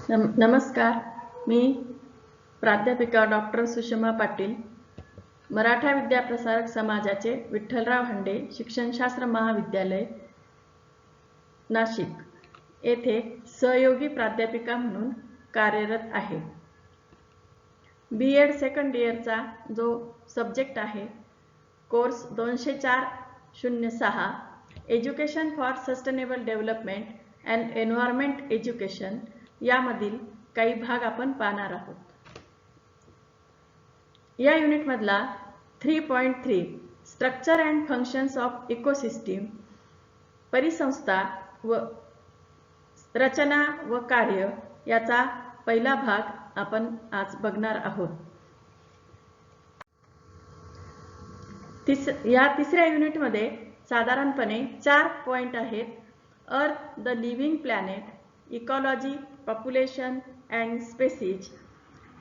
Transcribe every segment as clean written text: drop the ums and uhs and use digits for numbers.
नमस्कार. मी प्राध्यापिका डॉक्टर सुषमा पाटील, मराठा विद्याप्रसारक समाजाचे विठ्ठलराव हंडे शिक्षणशास्त्र महाविद्यालय नाशिक येथे सहयोगी प्राध्यापिका म्हणून कार्यरत आहे. B.Ed सेकंड इयरचा जो सब्जेक्ट आहे, course 204-06 education for sustainable development and environment education यामधील काही भाग आपण पाहणार आहोत. या युनिटमधला 3.3 structure and functions of ecosystem, परिसंस्था व रचना व कार्य याचा पहिला भाग आपण आज बघणार आहोत. या तिसऱ्या युनिटमध्ये साधारणपणे 4 पॉइंट आहेत. Earth the living planet, ecology, population and species,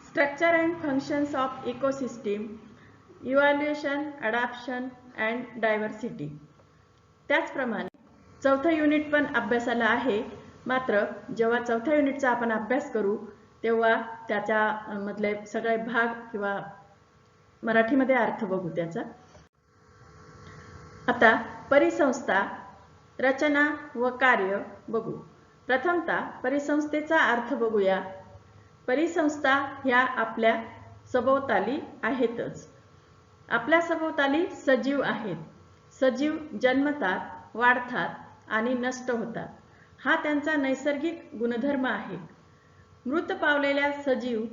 structure and functions of ecosystem, evaluation, adaptation and diversity. त्याचप्रमाणे चौथं युनिट पण अभ्यासाला आहे. मात्र जेव्हा चौथ्या युनिटचा आपण अभ्यास करू तेव्हा त्याच्या मधले सगळे भाग किंवा मराठीमध्ये अर्थ बघू त्याचा. आता परिसंस्था, रचना व कार्य बघू. प्रथमतः परिसंस्थेचा अर्थ बघूया. परिसंस्था ह्या आपल्या सभोवताली आहेतच. आपल्या सभोवताली सजीव आहेत. सजीव जन्मतात, वाढतात आणि नष्ट होतात. हा त्यांचा नैसर्गिक गुणधर्म आहे. मृत पावलेल्या सजीव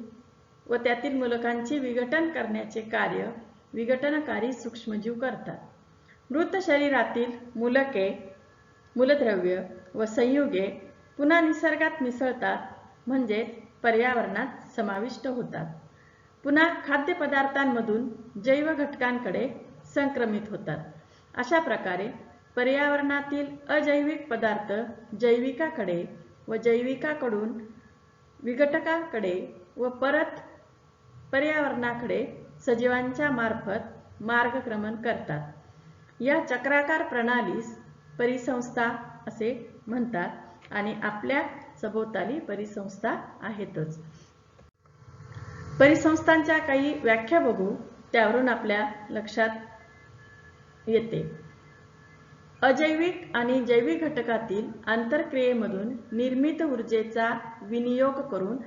व त्यातील मूलकांचे विघटन करण्याचे कार्य विघटनकारी सूक्ष्मजीव करतात. मृत शरीरातील मूलके, मूलद्रव्य व संयुगे पुन्हा निसर्गात मिसळतात, म्हणजे पर्यावरणात समाविष्ट होतात. पुन्हा खाद्यपदार्थांमधून जैव घटकांकडे संक्रमित होतात. अशा प्रकारे पर्यावरणातील अजैविक पदार्थ जैविकाकडे व जैविकाकडून विघटकाकडे व परत पर्यावरणाकडे सजीवांच्या मार्फत मार्गक्रमण करतात. या चक्राकार प्रणालीस परिसंस्था असे म्हणतात आणि आपल्या सभोवताली परिसंस्था आहेतच. परिसंस्थांच्या काही व्याख्या बघू, त्यावरून आपल्या लक्षात येते. अजैविक आणि जैविक घटकातील आंतरक्रियेमधून निर्मित ऊर्जेचा विनियोग करून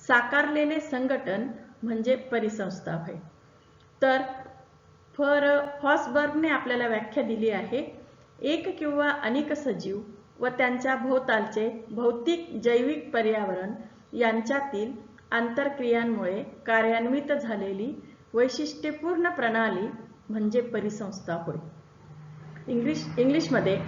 साकारलेले संघटन म्हणजे परिसंस्था होय. तर फॉसबर्गने आपल्याला व्याख्या दिली आहे. एक किंवा अनेक सजीव व त्यांच्या भोवतालचे भौतिक जैविक पर्यावरण यांच्यातील आंतरक्रियांमुळे कार्यान्वित झालेली वैशिष्ट्यपूर्ण प्रणाली म्हणजे परिसंस्था होय. इंग्लिशमध्ये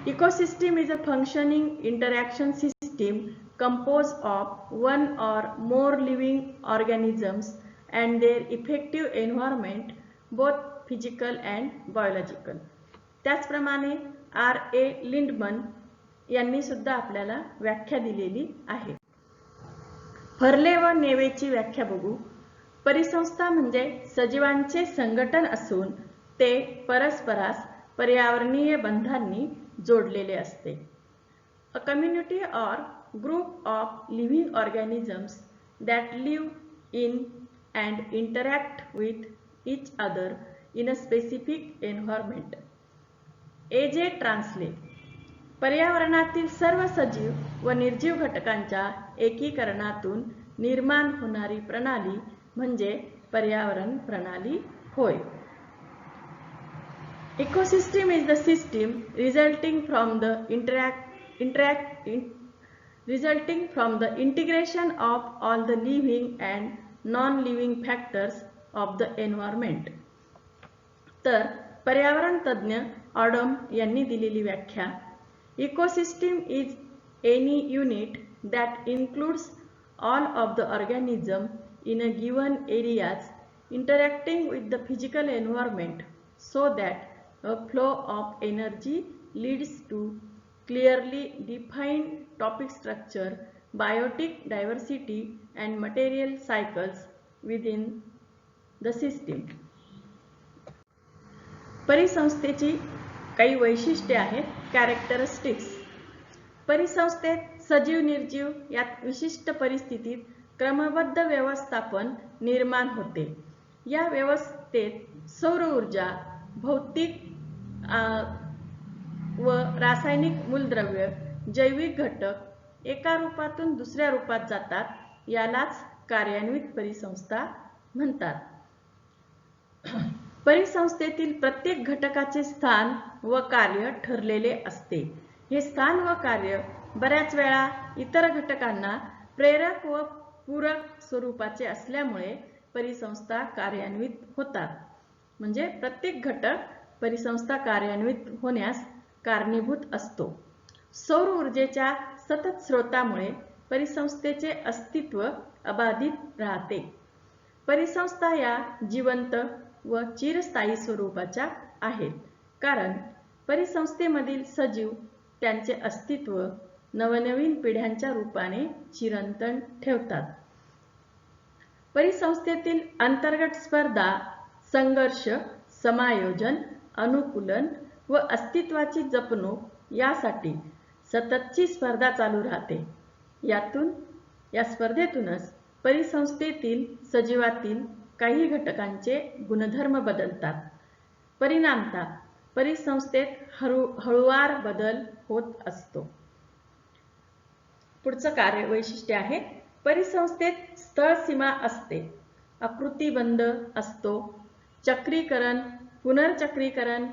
ecosystem is a functioning interaction system composed of one or more living organisms and their effective environment, both physical and biological. त्याचप्रमाणे R.A. लिंडमन यांनी सुद्धा आपल्याला व्याख्या दिलेली आहे. फर्ले व नेवेची व्याख्या बघू. परिसंस्था म्हणजे सजीवांचे संघटन असून ते परस्परास पर्यावरणीय बंधांनी जोडलेले असते. A community or group of living organisms that live in and interact with each other in a specific environment. A.J. ट्रान्सले. पर्यावरणातील सर्व सजीव व निर्जीव घटकांच्या एकीकरणातून निर्माण होणारी प्रणाली म्हणजे पर्यावरण प्रणाली होय. Ecosystem is the system resulting from the integration of all the living and non-living factors of the environment. तर पर्यावरण तज्ञ ऑडम यांनी दिलेली व्याख्या. Ecosystem is any unit that includes all of the organism in a given areas interacting with the physical environment so that a flow of energy leads to clearly defined topic structure, biotic diversity and material cycles within the system. परिसंस्थेची काही वैशिष्ट्ये आहेत, characteristics. परिसंस्थेत सजीव निर्जीव या विशिष्ट परिस्थितीत क्रमबद्ध व्यवस्थापन निर्माण होते. या व्यवस्थेत सौर ऊर्जा, भौतिक व रासायनिक मूलद्रव्य, जैविक घटक एका रूपातून दुसऱ्या रूपात जातात. यालाच कार्यान्वित परिसंस्था म्हणतात. परिसंस्थेतील प्रत्येक घटकाचे स्थान व कार्य ठरलेले असते. हे स्थान व कार्य बऱ्याच वेळा इतर घटकांना प्रेरक व पूरक स्वरूपाचे असल्यामुळे परिसंस्था कार्यान्वित होतात. म्हणजे प्रत्येक घटक परिसंस्था कार्यान्वित होण्यास कारणीभूत असतो. सौर ऊर्जेच्या सतत स्रोतामुळे परिसंस्थेचे अस्तित्व अबाधित राहते. परिसंस्था या जिवंत व चिरस्थायी स्वरूपाच्या आहेत, कारण परिसंस्थेमधील सजीव त्यांचे अस्तित्व नवनवीन पिढ्यांच्या रूपाने चिरंतन ठेवतात. परिसंस्थेतील अंतर्गत स्पर्धा, संघर्ष, समायोजन, अनुकूलन व अस्तित्वाची जपणूक यासाठी सततची स्पर्धा चालू राहते. या स्पर्धेतूनच परिसंस्थेतील सजीवातील काही घटकांचे गुणधर्म बदलतात. परिणामतः परिसंस्थेत हळूवार बदल होत असतो. पुढचं कार्य वैशिष्ट्य आहे. परिसंस्थेत स्थळ सीमा असते, आकृतिबंध असतो, चक्रीकरण पुनर्चक्रीकरण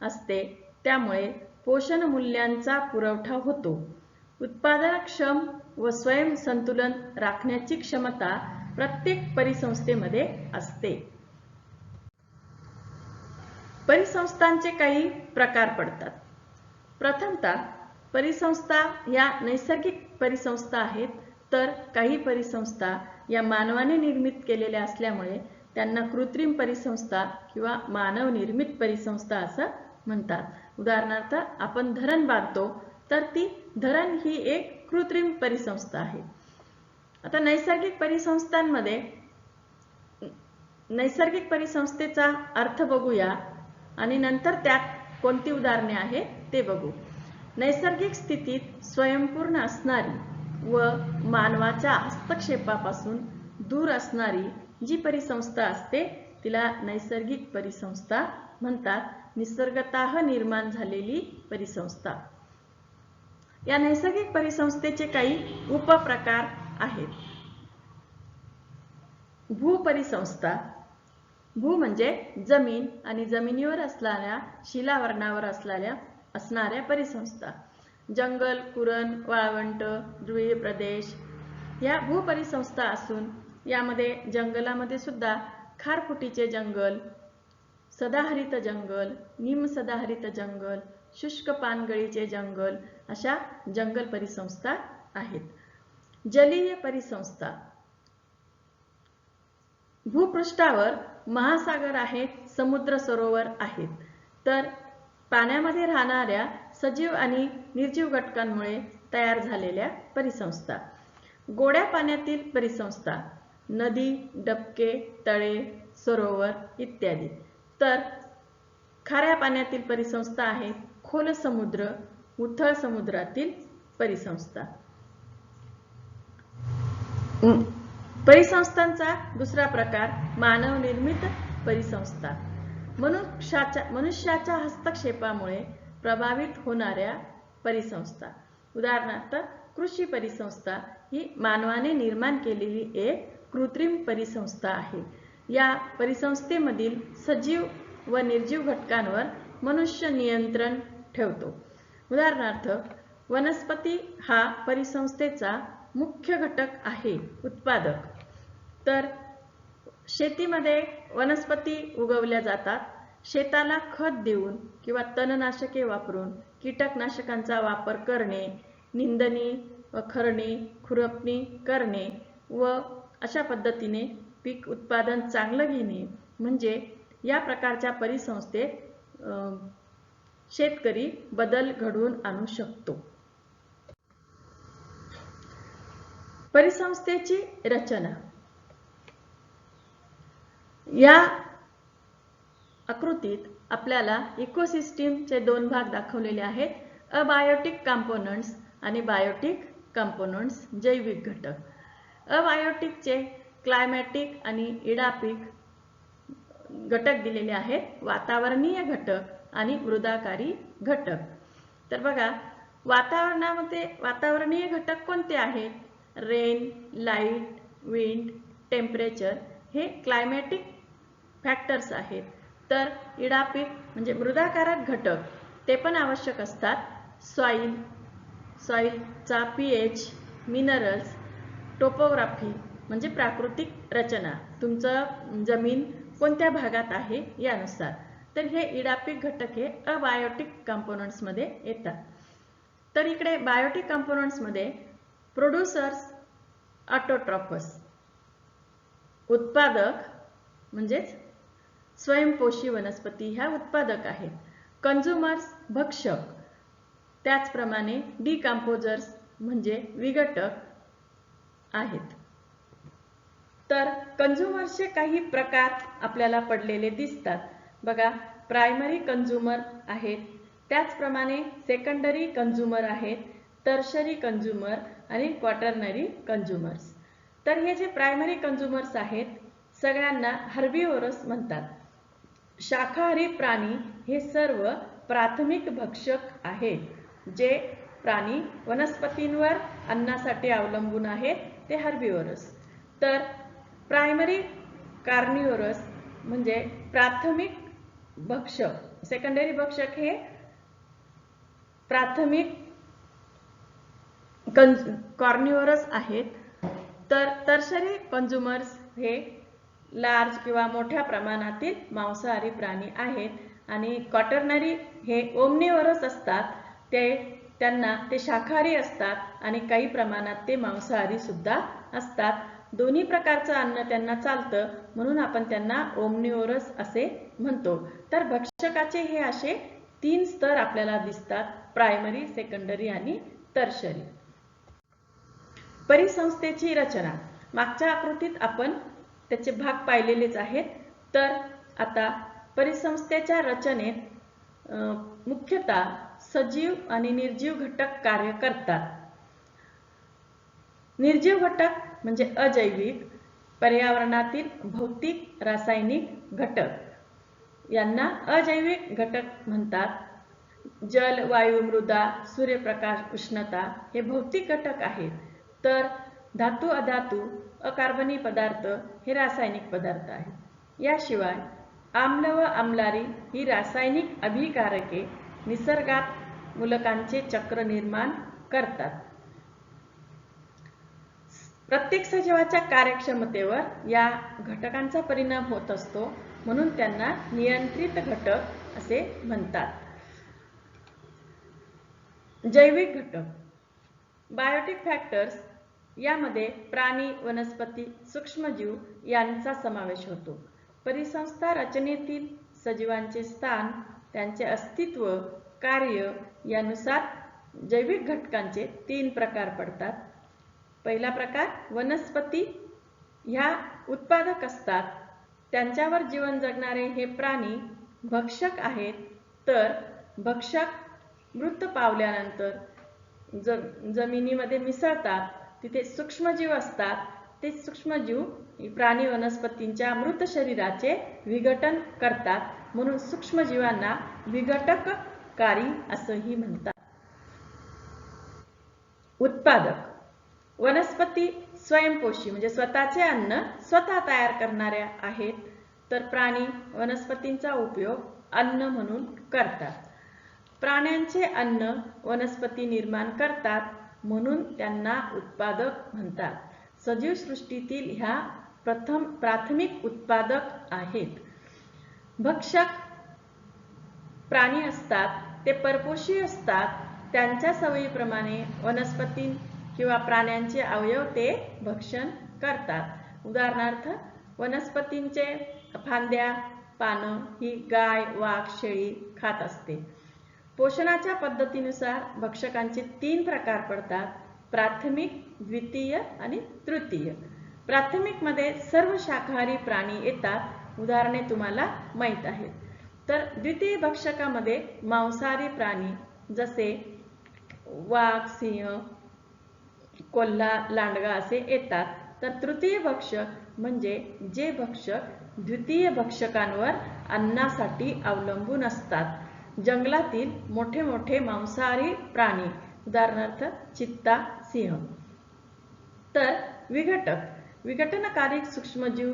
असते. त्यामुळे पोषण मूल्यांचा पुरवठा होतो. उत्पादनक्षम व स्वयंसंतुलन राखण्याची क्षमता प्रत्येक परिसंस्थेमध्ये असते. परिसंस्थांचे काही प्रकार पडतात. प्रथमतः परिसंस्था या नैसर्गिक परिसंस्था आहेत, तर काही परिसंस्था या मानवाने निर्मित केलेल्या असल्यामुळे त्यांना कृत्रिम परिसंस्था किंवा मानव निर्मित परिसंस्था असं म्हणतात. उदाहरणार्थ आपण धरण बांधतो तर ती धरण ही एक कृत्रिम परिसंस्था आहे. आता नैसर्गिक परिसंस्थेचा अर्थ बघूया आणि नंतर त्यात कोणती उदाहरणे आहेत ते बघू. नैसर्गिक स्थितीत स्वयंपूर्ण असणारी व मानवाच्या हस्तक्षेपापासून दूर असणारी जी परिसंस्था असते तिला नैसर्गिक परिसंस्था म्हणतात. निसर्गतः निर्माण झालेली परिसंस्था. या नैसर्गिक परिसंस्थेचे काही उपप्रकार आहेत. भूपरिसंस्था. भू म्हणजे जमीन आणि जमिनीवर असणाऱ्या शिलावरणावर असणाऱ्या परिसंस्था. जंगल, कुरण, वाळवंट, ध्रुवीय प्रदेश या भूपरिसंस्था असून यामध्ये जंगलामध्ये सुद्धा खारफुटीचे जंगल, सदाहरित जंगल, निमसदाहरित जंगल, शुष्क पानगळीचे जंगल अशा जंगल परिसंस्था आहेत. जलीय परिसंस्था. भूपृष्ठावर महासागर आहेत, समुद्र सरोवर आहेत, तर पाण्यामध्ये राहणाऱ्या सजीव आणि निर्जीव घटकांमुळे तयार झालेल्या परिसंस्था. गोड्या पाण्यातील परिसंस्था. नदी, डबके, तळे, सरोवर इत्यादी. तर खाऱ्या पाण्यातील परिसंस्था आहेत खोल समुद्र, उथळ समुद्रातील परिसंस्था. परिसंस्थांचा दुसरा प्रकार मानव निर्मित परिसंस्था. मनुष्याच्या हस्तक्षेपामुळे प्रभावित होणाऱ्या परिसंस्था. उदाहरणार्थ कृषी परिसंस्था ही मानवाने निर्माण केलेली एक कृत्रिम परिसंस्था आहे. या परिसंस्थेमधील सजीव व निर्जीव घटकांवर मनुष्य नियंत्रण ठेवतो. उदाहरणार्थ वनस्पती हा परिसंस्थेचा मुख्य घटक आहे, उत्पादक. तर शेतीमध्ये वनस्पती उगवल्या जातात. शेताला खत देऊन किंवा तणनाशके वापरून कीटकनाशकांचा वापर करणे, निंदणी व खरणी, खुरपणी करणे व अशा पद्धतीने पीक उत्पादन चांगलं घेणे म्हणजे या प्रकारच्या परिसंस्थेत शेतकरी बदल घडवून आणू शकतो. परिसंस्थेची रचना. या आकृतीत आपल्याला इकोसिस्टीमचे दोन भाग दाखवलेले आहेत. अबायोटिक कंपोनंट्स आणि बायोटिक कंपोनंट्स जैविक घटक। अबायोटिकचे क्लायमॅटिक आणि इडापिक घटक दिलेले आहेत, वातावरणीय घटक आणि मृदाकारी घटक। तर बघा, वातावरणीय घटक कोणते आहेत? रेन, लाईट, विंड, टेम्परेचर हे क्लायमॅटिक फॅक्टर्स आहेत। तर इडापिक म्हणजे मृदाकारक घटक ते पण आवश्यक असतात। सॉइलचा पीएच, मिनरल्स, टोपोग्राफी म्हणजे प्राकृतिक रचना, तुमचं जमीन कोणत्या भागात आहे यानुसार। तर हे इडापिक घटक हे अबायोटिक कंपोनंट्स मध्ये येतात। तर इकडे बायोटिक कंपोनंट्स मध्ये प्रोड्युसर्स, ऑटोट्रॉफस उत्पादक म्हणजेच स्वयंपोषी वनस्पती ह्या उत्पादक आहेत। कंझ्युमर्स भक्षक, त्याचप्रमाणे डिकंपोजर्स म्हणजे विघटक आहेत। तर कंझ्युमर्सचे काही प्रकार आपल्याला पडलेले दिसतात। बघा, प्रायमरी कंझ्युमर आहेत, त्याचप्रमाणे सेकंडरी कंझ्युमर आहेत, टर्शरी कंझ्युमर आणि क्वाटर्नरी कंझ्युमर्स। तर हे जे प्रायमरी कंझ्युमर्स आहेत सगळ्यांना हर्बिव्होरस म्हणतात। शाकाहारी प्राणी हे सर्व प्राथमिक भक्षक आहेत। जे प्राणी वनस्पतींवर अन्नासाठी अवलंबून आहेत ते हर्बिव्होरस। तर प्रायमरी कार्निव्होरस म्हणजे प्राथमिक भक्षक, सेकंडरी भक्षक हे प्राथमिक कार्निव्होरस आहेत। तर टर्शरी कंझ्युमर्स हे लार्ज किंवा मोठ्या प्रमाणातील मांसाहारी प्राणी आहेत आणि क्वाटर्नरी हे ओमनिव्होरस असतात। त्यांना ते शाकाहारी असतात आणि काही प्रमाणात ते मांसाहारी सुद्धा असतात। दोन्ही प्रकारचं अन्न त्यांना चालतं म्हणून आपण त्यांना ओमनिव्होरस असे म्हणतो। तर भक्षकाचे हे असे 3 स्तर आपल्याला दिसतात, प्रायमरी, सेकंडरी आणि टर्शरी। परिसंस्थेची रचना मागच्या आकृतीत आपण त्याचे भाग पाहिलेलेच आहेत। तर आता परिसंस्थेच्या रचनेत मुख्यतः सजीव आणि निर्जीव घटक कार्य करतात। निर्जीव घटक म्हणजे अजैविक, पर्यावरणातील भौतिक रासायनिक घटक यांना अजैविक घटक म्हणतात। जल, वायू, मृदा, सूर्यप्रकाश, उष्णता हे भौतिक घटक आहेत। तर धातू, अधातू, अकार्बनी पदार्थ हे रासायनिक पदार्थ आहेत। याशिवाय आम्ल व आम्लारी ही रासायनिक अभिकारके निसर्गात मूलकांचे चक्र निर्माण करतात। प्रत्येक सजीवाच्या कार्यक्षमतेवर या घटकांचा परिणाम होत असतो म्हणून त्यांना नियंत्रित घटक असे म्हणतात। जैविक घटक, बायोटिक फॅक्टर्स यामध्ये प्राणी, वनस्पती, सूक्ष्मजीव यांचा समावेश होतो। परिसंस्था रचनेतील सजीवांचे स्थान, त्यांचे अस्तित्व, कार्य यानुसार जैविक घटकांचे 3 प्रकार पडतात। पहिला प्रकार, वनस्पती ह्या उत्पादक असतात। त्यांच्यावर जीवन जगणारे हे प्राणी भक्षक आहेत। तर भक्षक मृत पावल्यानंतर जमिनीमध्ये मिसळतात, तिथे सूक्ष्मजीव असतात। ते सूक्ष्मजीव प्राणी वनस्पतींच्या मृत शरीराचे विघटन करतात म्हणून सूक्ष्मजीवांना विघटककारी असंही म्हणतात। उत्पादक, वनस्पती स्वयंपोषी म्हणजे स्वतःचे अन्न स्वतः तयार करणाऱ्या आहेत। तर प्राणी वनस्पतींचा उपयोग अन्न म्हणून करतात। प्राण्यांचे अन्न वनस्पती निर्माण करतात म्हणून त्यांना उत्पादक म्हणतात। सजीव सृष्टीतील ह्या प्राथमिक उत्पादक आहेत। भक्षक प्राणी असतात, ते परपोषी असतात। त्यांच्या सवयीप्रमाणे वनस्पती किंवा प्राण्यांचे अवयव ते भक्षण करतात। उदाहरणार्थ, वनस्पतींचे फांद्या, पानं ही गाय, वाघ, शेळी खात असते। पोषणाच्या पद्धतीनुसार भक्षकांचे 3 प्रकार पडतात, प्राथमिक, द्वितीय आणि तृतीय। प्राथमिक मध्ये सर्व शाकाहारी प्राणी येतात, उदाहरणे तुम्हाला माहित आहेत। तर द्वितीय भक्षकामध्ये मांसाहारी प्राणी जसे वाघ, सिंह, कोल्हा, लांडगा असे येतात. तर तृतीय भक्षक म्हणजे जे भक्षक द्वितीय भक्षकांवर अन्नासाठी अवलंबून असतात. जंगलातील मोठे मोठे मांसाहारी प्राणी, उदाहरणार्थ चित्ता, सिंह. तर विघटक, विघटनकारी सूक्ष्मजीव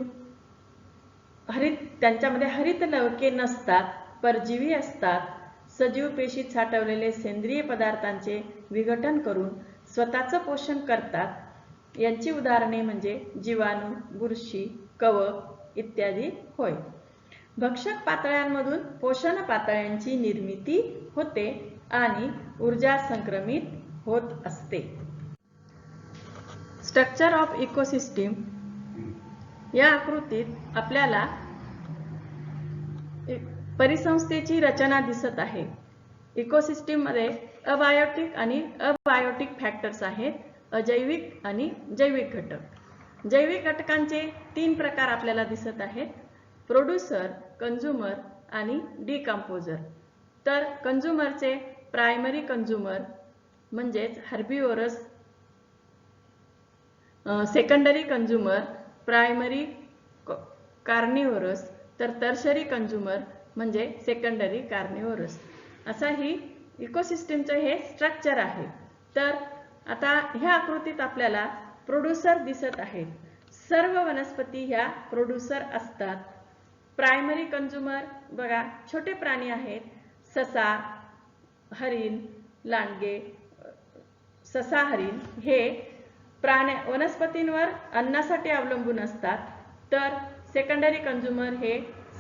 त्यांच्यामध्ये हरितलवके नसतात, परजीवी असतात. सजीव पेशीत साठवलेले सेंद्रिय पदार्थांचे विघटन करून स्वतःचं पोषण करतात. यांची उदाहरणे म्हणजे जीवाणू, बुरशी, कवक इत्यादी होय. भक्षक पातळ्यांमधून पोषण पातळ्यांची निर्मिती होते आणि ऊर्जा संक्रमित होत असते. स्ट्रक्चर ऑफ इकोसिस्टीम या आकृतीत आपल्याला परिसंस्थेची रचना दिसत आहे. इकोसिस्टीम मध्ये अबायोटिक आणि अबायोटिक फॅक्टर्स आहेत, अजैविक आणि जैविक घटक. जैविक घटकांचे 3 प्रकार आपल्याला दिसत आहेत, प्रोड्युसर, कंझ्युमर आणि डिकंपोजर. तर कंझ्युमरचे प्रायमरी कंझ्युमर म्हणजेच हर्बिव्होरस, सेकंडरी कंझ्युमर प्रायमरी कार्निव्होरस, तर टर्शरी कंझ्युमर म्हणजे सेकंडरी कार्निव्होरस. असा ही इकोसिस्टीमचं हे स्ट्रक्चर आहे. तर आता ह्या आकृतीत आपल्याला प्रोड्युसर दिसत आहेत. सर्व वनस्पती ह्या प्रोड्युसर असतात. प्रायमरी कंझ्युमर बघा, छोटे प्राणी आहेत, ससा, हरिण, लांडगे, ससा, हरिण हे वनस्पतींवर अन्नासाठी अवलंबून असतात. तर सेकंडरी कंझ्युमर हे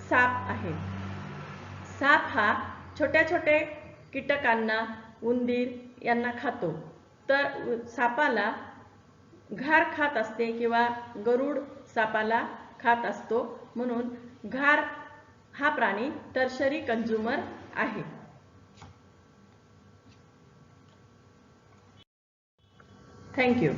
साप आहेत. साप हा छोट्या छोटे कीटकांना, उंदीर यांना खातो. तर सापाला घार खात असते किंवा गरुड सापाला खात असतो, म्हणून घार हा प्राणी टर्शरी कंझ्युमर आहे. Thank you.